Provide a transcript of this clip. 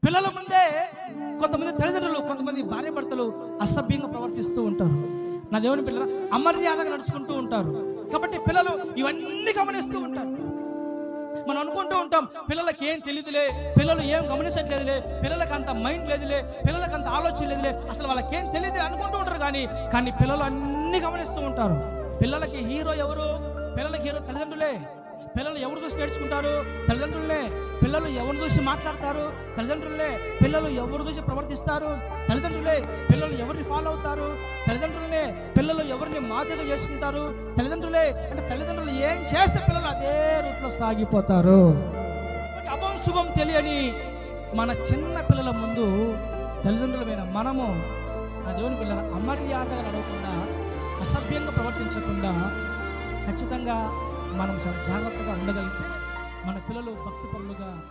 పిల్లల ముందే కొంతమంది తల్లిదండ్రులు, కొంతమంది భార్య భర్తలు అసభ్యంగా ప్రవర్తిస్తూ ఉంటారు. నా దేవుని పిల్లలు అమర్యాదగా నడుచుకుంటూ ఉంటారు. కాబట్టి పిల్లలు ఇవన్నీ గమనిస్తూ ఉంటారు. మనం అనుకుంటూ ఉంటాం పిల్లలకి ఏం తెలియదులే, పిల్లలు ఏం గమనించట్లేదులే, పిల్లలకి అంత మైండ్ లేదులే, పిల్లలకి అంత ఆలోచన లేదులే, అసలు వాళ్ళకి ఏం తెలియదు అనుకుంటూ ఉంటారు. కానీ పిల్లలు అన్ని గమనిస్తూ ఉంటారు. పిల్లలకి హీరో ఎవరు? పిల్లలకి హీరో తల్లిదండ్రులే. పిల్లలు ఎవరు చూసి నేర్చుకుంటారు? తల్లిదండ్రులే. పిల్లలు ఎవరు చూసి మాట్లాడతారు? తల్లిదండ్రులే. పిల్లలు ఎవరు చూసి ప్రవర్తిస్తారు? తల్లిదండ్రులే. పిల్లలు ఎవరిని ఫాలో అవుతారు? తల్లిదండ్రులే. పిల్లలు ఎవరిని మాదిరిగా చేసుకుంటారు? తల్లిదండ్రులే. అంటే తల్లిదండ్రులు ఏం చేస్తే పిల్లలు అదే రూట్లో సాగిపోతారు. అభం శుభం తెలియని మన చిన్న పిల్లల ముందు తల్లిదండ్రులమైన మనము ఆ దేవుని పిల్లల అమర్యాదగా నడవకుండా, అసభ్యంగా ప్రవర్తించకుండా ఖచ్చితంగా మనం చాలా జాగ్రత్తగా ఉండగలిగితే మన పిల్లలు భక్తిపరులుగా